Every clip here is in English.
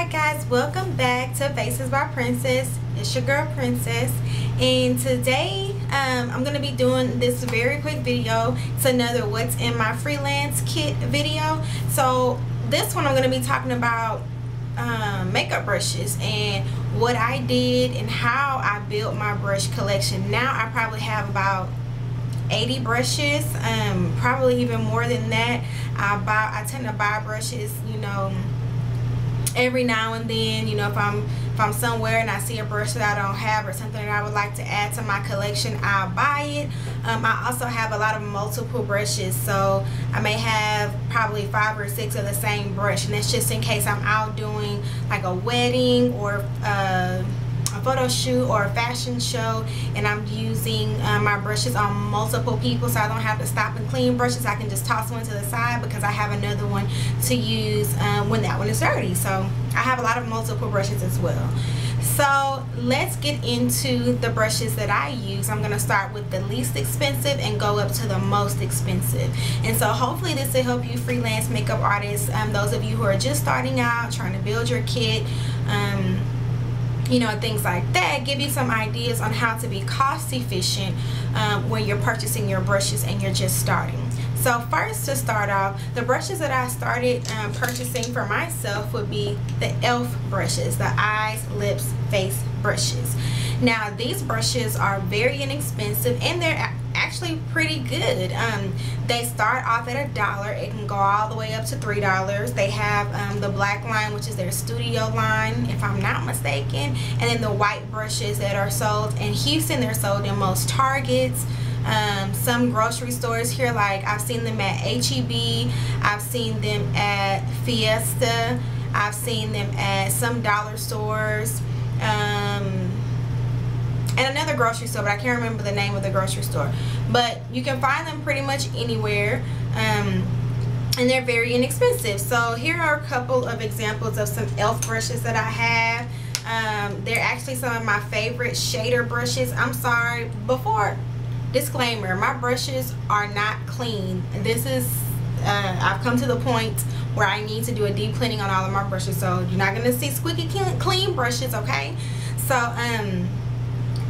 Alright guys, welcome back to Faces by Princess. It's your girl Princess, and today I'm going to be doing this very quick video. It's another what's in my freelance kit video. So this one I'm going to be talking about makeup brushes and what I did and how I built my brush collection. Now I probably have about 80 brushes, probably even more than that. I tend to buy brushes, you know, every now and then. You know, if I'm somewhere and I see a brush that I don't have or something that I would like to add to my collection, I'll buy it. I also have a lot of multiple brushes, so I may have probably 5 or 6 of the same brush, and that's just in case I'm out doing like a wedding or a photo shoot or a fashion show and I'm using my brushes on multiple people, so I don't have to stop and clean brushes. I can just toss one to the side because I have another one to use when that one is dirty. So I have a lot of multiple brushes as well. So let's get into the brushes that I use. I'm going to start with the least expensive and go up to the most expensive. And so hopefully this will help you freelance makeup artists, those of you who are just starting out, trying to build your kit, you know, things like that. Give you some ideas on how to be cost efficient when you're purchasing your brushes and you're just starting. So first, to start off, the brushes that I started purchasing for myself would be the e.l.f. brushes, the eyes, lips, face brushes. Now these brushes are very inexpensive and they're actually pretty good. They start off at $1. It can go all the way up to $3. They have the black line, which is their studio line, if I'm not mistaken, and then the white brushes that are sold in Houston. They're sold in most Targets, some grocery stores here, like I've seen them at H-E-B, I've seen them at Fiesta, I've seen them at some dollar stores, and another grocery store, but I can't remember the name of the grocery store. But you can find them pretty much anywhere, and they're very inexpensive. So here are a couple of examples of some e.l.f. brushes that I have. They're actually some of my favorite shader brushes. I'm sorry, before, disclaimer, my brushes are not clean. This is I've come to the point where I need to do a deep cleaning on all of my brushes, so you're not going to see squeaky clean brushes, okay? So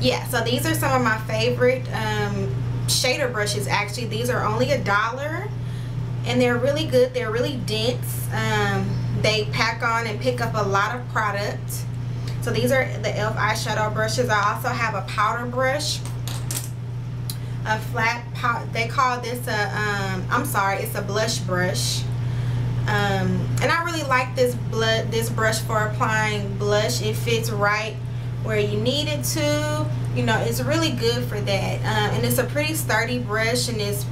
yeah, so these are some of my favorite shader brushes. Actually, these are only $1 and they're really good. They're really dense. They pack on and pick up a lot of product. So these are the e.l.f. eyeshadow brushes. I also have a powder brush, a flat powder. They call this a I'm sorry, it's a blush brush. And I really like this brush for applying blush. It fits right where you need it to. You know, it's really good for that. And it's a pretty sturdy brush, and it's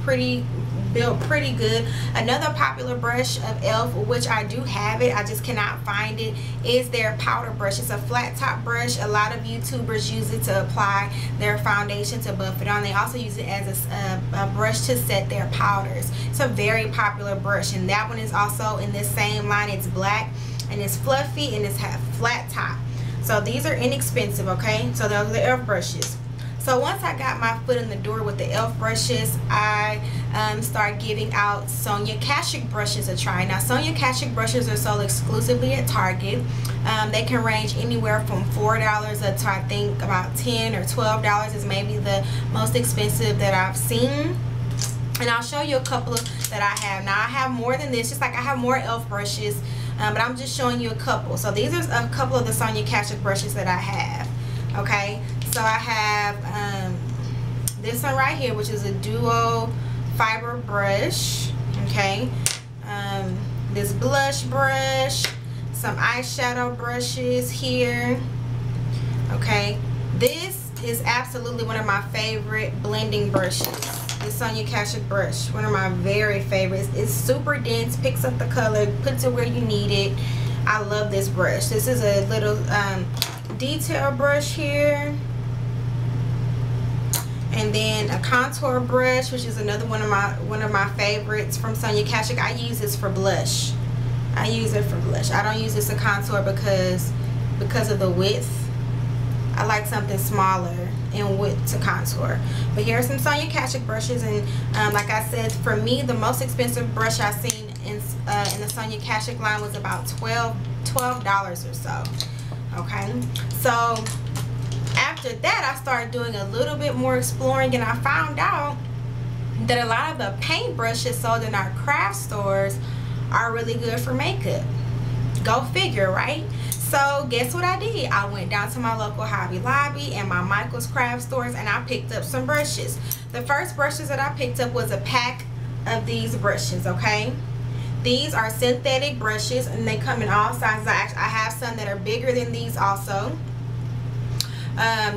built pretty good. Another popular brush of e.l.f., which I do have it, I just cannot find it, is their powder brush. It's a flat top brush. A lot of YouTubers use it to apply their foundation, to buff it on. They also use it as a brush to set their powders. It's a very popular brush, and that one is also in this same line. It's black and it's fluffy and it's flat top. So these are inexpensive, okay? So those are the e.l.f. brushes. So once I got my foot in the door with the e.l.f. brushes, I started giving out Sonia Kashuk brushes a try. Now Sonia Kashuk brushes are sold exclusively at Target. They can range anywhere from $4 up to, I think, about $10 or $12 is maybe the most expensive that I've seen. And I'll show you a couple of that I have. Now I have more than this, just like I have more e.l.f. brushes, but I'm just showing you a couple. So these are a couple of the Sonia Kashuk brushes that I have. Okay, so I have this one right here, which is a duo fiber brush. Okay, this blush brush, some eyeshadow brushes here. Okay, this is absolutely one of my favorite blending brushes. This Sonia Kashuk brush, one of my very favorites. It's super dense, picks up the color, puts it where you need it. I love this brush. This is a little detail brush here, and then a contour brush, which is another one of my favorites from Sonia Kashuk. I use this for blush. I use it for blush. I don't use this to contour because of the width. I like something smaller in width to contour. But here are some Sonia Kashuk brushes, and like I said, for me, the most expensive brush I've seen in the Sonia Kashuk line was about $12 $12 or so. Okay, so after that I started doing a little bit more exploring, and I found out that a lot of the paintbrushes sold in our craft stores are really good for makeup. Go figure, right? So guess what I did? I went down to my local Hobby Lobby and my Michael's craft stores, and I picked up some brushes. The first brushes that I picked up was a pack of these brushes. Okay, these are synthetic brushes, and they come in all sizes. I have some that are bigger than these also.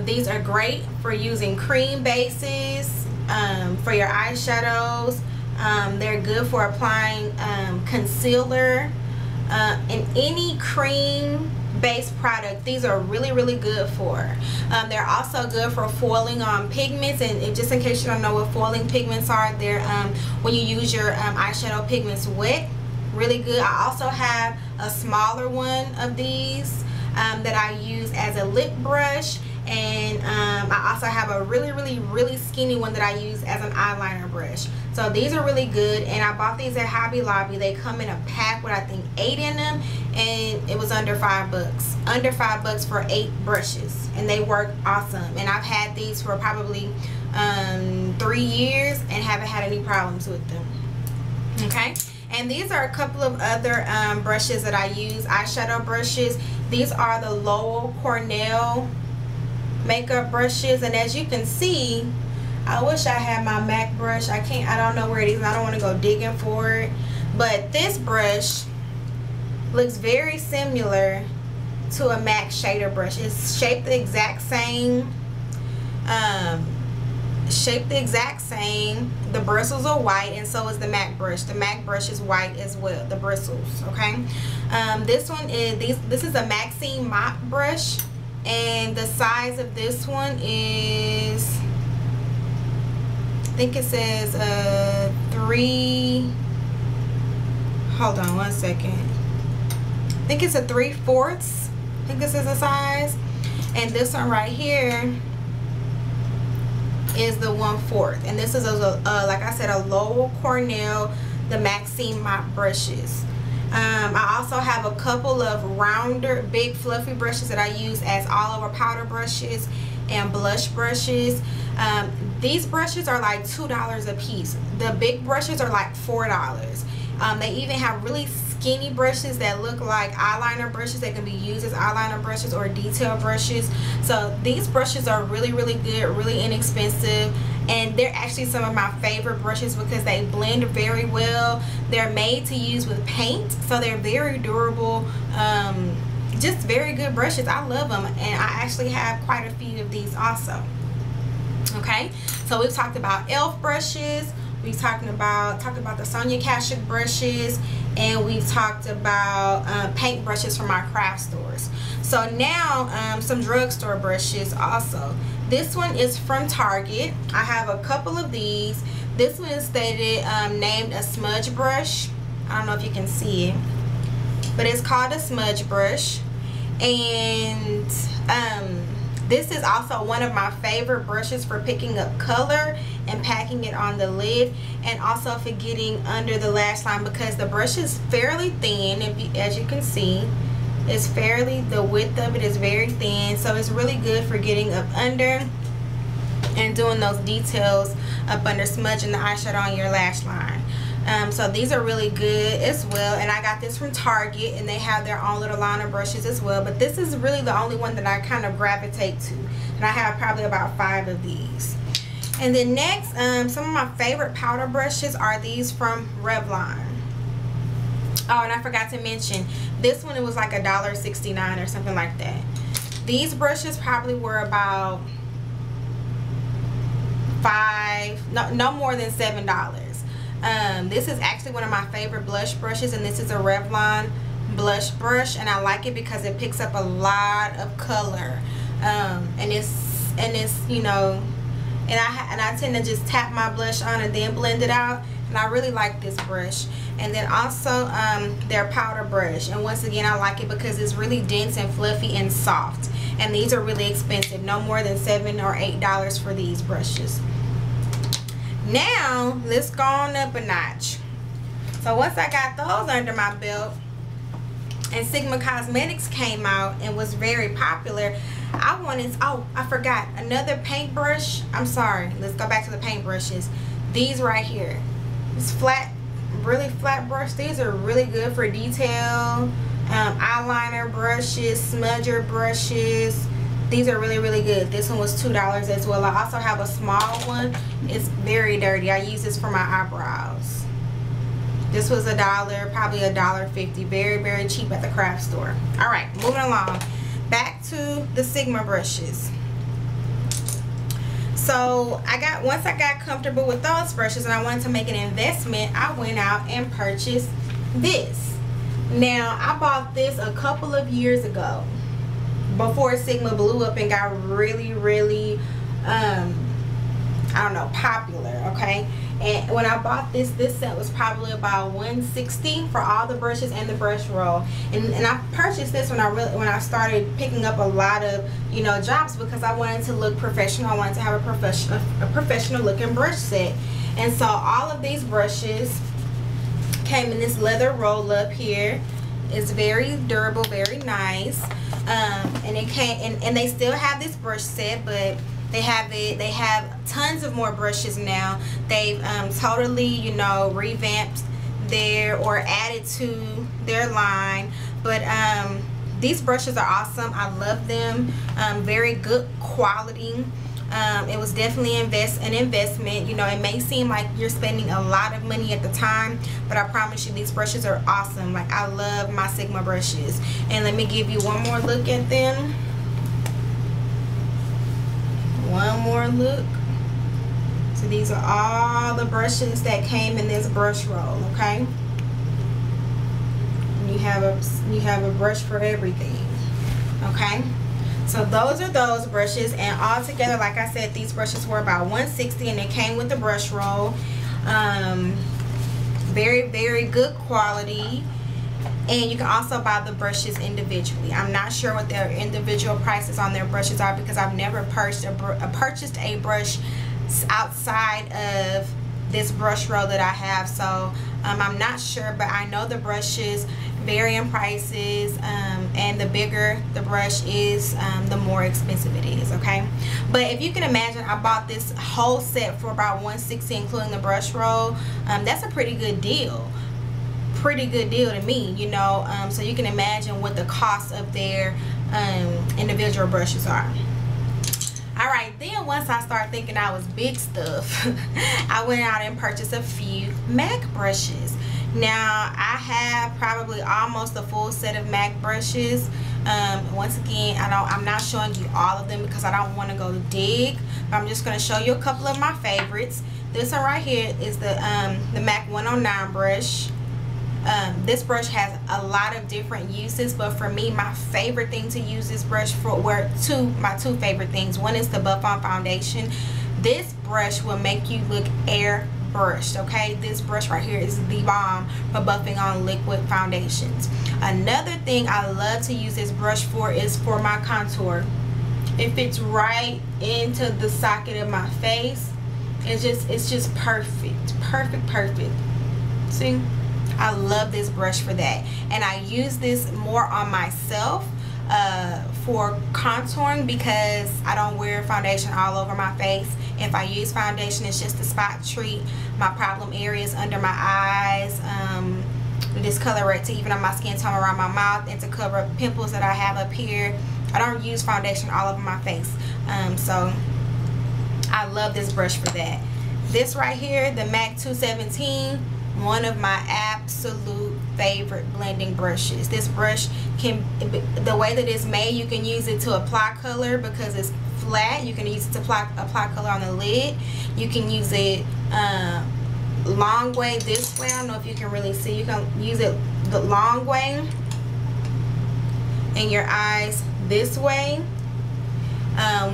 These are great for using cream bases, for your eyeshadows. They're good for applying concealer and any cream based product. These are really good for. They're also good for foiling on pigments, and just in case you don't know what foiling pigments are, they're when you use your eyeshadow pigments wet. Really good. I also have a smaller one of these that I use as a lip brush, and I also have a really skinny one that I use as an eyeliner brush. So these are really good, and I bought these at Hobby Lobby. They come in a pack with I think 8 in them, and it was under $5. Under $5 for 8 brushes, and they work awesome. And I've had these for probably 3 years and haven't had any problems with them. Okay, and these are a couple of other brushes that I use, eyeshadow brushes. These are the Lowell Cornell makeup brushes, and as you can see, I wish I had my MAC brush. I don't know where it is. I don't want to go digging for it, but this brush looks very similar to a MAC shader brush. It's shaped the exact same. The bristles are white, and so is the MAC brush. The MAC brush is white as well, the bristles. Okay, this one is this is a Maxine mop brush, and the size of this one is, I think it says 3, hold on one second, I think it's a 3/4. I think this is the size, and this one right here is the 1/4, and this is a like I said, a Lowell Cornell, the Maxine mop brushes. I also have a couple of rounder, big fluffy brushes that I use as all over powder brushes and blush brushes. These brushes are like $2 a piece. The big brushes are like $4. They even have really skinny brushes that look like eyeliner brushes that can be used as eyeliner brushes or detail brushes. So these brushes are really good, really inexpensive, and they're actually some of my favorite brushes because they blend very well. They're made to use with paint, so they're very durable. Just very good brushes. I love them, and I actually have quite a few of these also. Okay, so we've talked about e.l.f. brushes, we've talked about the Sonia Kashuk brushes, and we've talked about paint brushes from our craft stores. So now some drugstore brushes also. This one is from Target. I have a couple of these. This one is stated named a smudge brush. I don't know if you can see it, but it's called a smudge brush. And this is also one of my favorite brushes for picking up color and packing it on the lid, and also for getting under the lash line, because the brush is fairly thin. As you can see, it's the width of it is very thin, so it's really good for getting up under and doing those details up under, smudging the eyeshadow on your lash line. So these are really good as well, and I got this from Target, and they have their own little line of brushes as well, but this is really the only one that I kind of gravitate to, and I have probably about 5 of these. And then next, some of my favorite powder brushes are these from Revlon. Oh, and I forgot to mention, this one, it was like $1.69 or something like that. These brushes probably were about no more than $7. This is actually one of my favorite blush brushes, and this is a Revlon blush brush, and I like it because it picks up a lot of color, and it's you know, and I tend to just tap my blush on and then blend it out, and I really like this brush. And then also their powder brush, and once again I like it because it's really dense and fluffy and soft, and these are really expensive, no more than $7 or $8 for these brushes. Now let's go on up a notch. So once I got those under my belt, and Sigma Cosmetics came out and was very popular, I wanted, oh, I forgot, another paintbrush. I'm sorry, let's go back to the paintbrushes. These right here, it's flat, really flat brush. These are really good for detail. Eyeliner brushes, smudger brushes. These are really, really good. This one was $2 as well. I also have a small one. It's very dirty. I use this for my eyebrows. This was $1, probably $1.50. Very, very cheap at the craft store. All right, moving along. Back to the Sigma brushes. So once I got comfortable with those brushes and I wanted to make an investment, I went out and purchased this. Now, I bought this a couple of years ago, before Sigma blew up and got really, really, I don't know, popular, okay? And when I bought this set was probably about $160 for all the brushes and the brush roll. And I purchased this when I started picking up a lot of, you know, jobs, because I wanted to look professional. I wanted to have a professional looking brush set. And so all of these brushes came in this leather roll up here. It's very durable, very nice. And it came, and they still have this brush set, but they have tons of more brushes now. They've totally, you know, revamped or added to their line. But these brushes are awesome. I love them. Very good quality. It was definitely an investment. You know, it may seem like you're spending a lot of money at the time, but I promise you these brushes are awesome. Like, I love my Sigma brushes. And let me give you one more look at them. One more look. So these are all the brushes that came in this brush roll, okay? And you have a brush for everything, okay? So those are those brushes, and all together, like I said, these brushes were about $160, and they came with the brush roll. Very, very good quality. And you can also buy the brushes individually. I'm not sure what their individual prices on their brushes are, because I've never purchased a brush outside of this brush roll that I have. So I'm not sure, but I know the brushes vary in prices, and the bigger the brush is, the more expensive it is, okay? But if you can imagine, I bought this whole set for about $160, including the brush roll. That's a pretty good deal. Pretty good deal to me, you know. So you can imagine what the cost of their individual brushes are. Alright, then once I started thinking I was big stuff, I went out and purchased a few MAC brushes. Now, I have probably almost a full set of MAC brushes. Once again, I'm not showing you all of them because I don't want to go dig, but I'm just going to show you a couple of my favorites. This one right here is the MAC 109 brush. This brush has a lot of different uses, but for me, my favorite thing to use this brush for were my two favorite things. One is the buff on foundation. This brush will make you look airbrushed, okay? This brush right here is the bomb for buffing on liquid foundations. Another thing I love to use this brush for is for my contour. It fits right into the socket of my face. It's just perfect. Perfect. See? I love this brush for that, and I use this more on myself for contouring, because I don't wear foundation all over my face. If I use foundation, it's just to spot treat my problem areas under my eyes, to discolorate, to even on my skin tone around my mouth, and to cover up pimples that I have up here. I don't use foundation all over my face, so I love this brush for that. This right here, the MAC 217, one of my absolute favorite blending brushes. This brush the way that it's made, you can use it to apply color because it's flat. You can use it to apply color on the lid. You can use it long way this way. I don't know if you can really see. You can use it the long way in your eyes this way,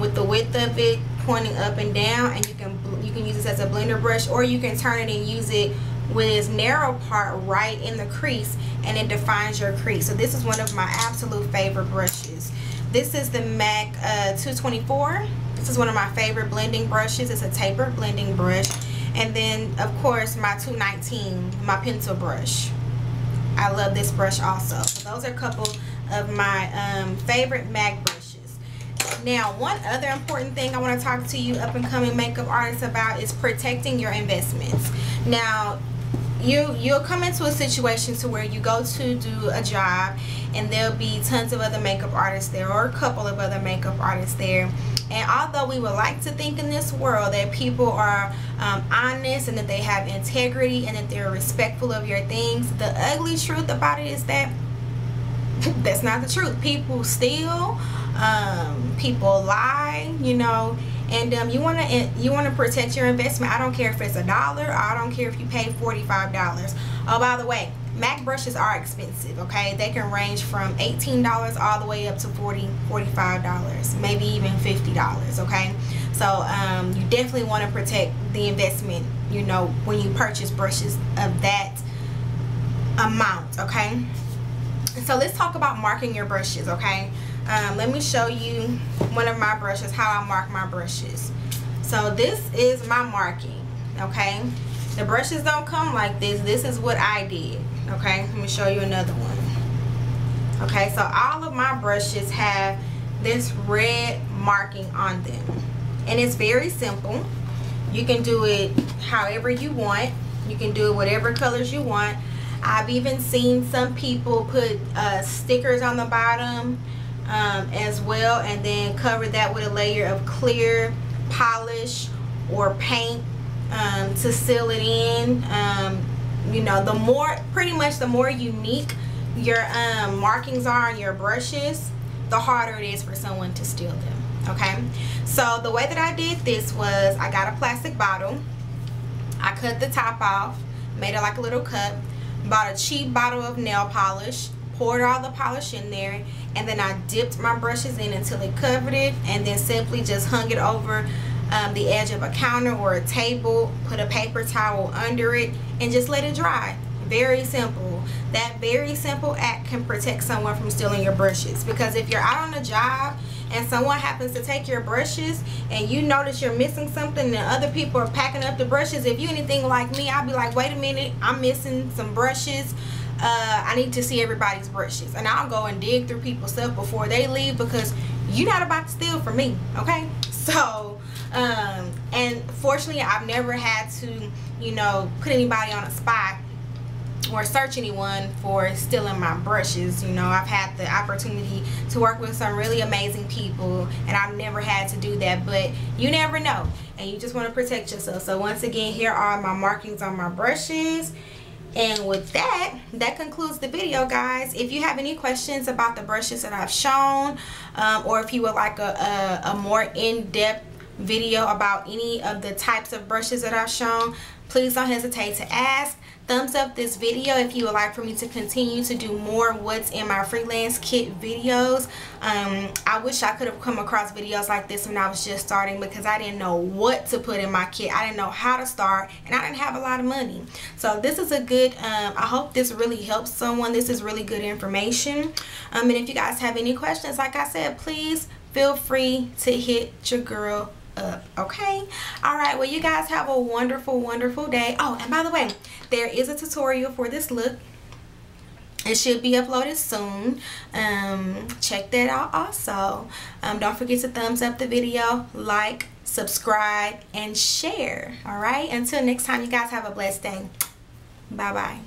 with the width of it pointing up and down, and you can use this as a blender brush, or you can turn it and use it with its narrow part right in the crease, and it defines your crease. So this is one of my absolute favorite brushes. This is the MAC 224. This is one of my favorite blending brushes. It's a tapered blending brush. And then of course my 219, my pencil brush. I love this brush also. So those are a couple of my favorite MAC brushes. Now, one other important thing I want to talk to you up and coming makeup artists about is protecting your investments. Now, you'll come into a situation to where you go to do a job and there'll be tons of other makeup artists there, or a couple of other makeup artists there. And although we would like to think in this world that people are honest and that they have integrity and that they're respectful of your things, the ugly truth about it is that that's not the truth. People steal, people lie, you know. And you want to protect your investment. I don't care if it's $1, or I don't care if you pay $45. Oh, by the way, MAC brushes are expensive, okay? They can range from $18 all the way up to $40, $45, maybe even $50, okay? So you definitely want to protect the investment, you know, when you purchase brushes of that amount, okay? So let's talk about marking your brushes, okay? Let me show you one of my brushes, how I mark my brushes. So this is my marking, okay? The brushes don't come like this. This is what I did, okay? Let me show you another one. Okay, so all of my brushes have this red marking on them. And it's very simple. You can do it however you want. You can do it whatever colors you want. I've even seen some people put stickers on the bottom as well, and then cover that with a layer of clear polish or paint to seal it in. You know, the more, pretty much the more unique your markings are on your brushes, the harder it is for someone to steal them, okay? So the way that I did this was, I got a plastic bottle, I cut the top off, made it like a little cup, bought a cheap bottle of nail polish, poured all the polish in there, and then I dipped my brushes in until it covered it, and then simply just hung it over the edge of a counter or a table, put a paper towel under it, and just let it dry. Very simple. That very simple act can protect someone from stealing your brushes, because if you're out on a job and someone happens to take your brushes and you notice you're missing something and other people are packing up the brushes, if you anything like me, I'll be like, wait a minute, I'm missing some brushes. I need to see everybody's brushes, and I'll go and dig through people's stuff before they leave, because you're not about to steal from me, okay? So and fortunately I've never had to, you know, put anybody on a spot or search anyone for stealing my brushes. You know, I've had the opportunity to work with some really amazing people, and I've never had to do that, but you never know, and you just want to protect yourself. So once again, here are my markings on my brushes. And with that, that concludes the video, guys. If you have any questions about the brushes that I've shown, or if you would like a more in-depth video about any of the types of brushes that I've shown, please don't hesitate to ask. Thumbs up this video if you would like for me to continue to do more what's in my freelance kit videos. I wish I could have come across videos like this when I was just starting, because I didn't know what to put in my kit. I didn't know how to start, and I didn't have a lot of money. So this is a good, I hope this really helps someone. This is really good information. And if you guys have any questions, like I said, please feel free to hit your girl up, okay? All right, well, you guys have a wonderful day. Oh, and by the way, there is a tutorial for this look. It should be uploaded soon. Check that out also. Don't forget to thumbs up the video, like, subscribe, and share. All right, until next time, you guys have a blessed day. Bye bye.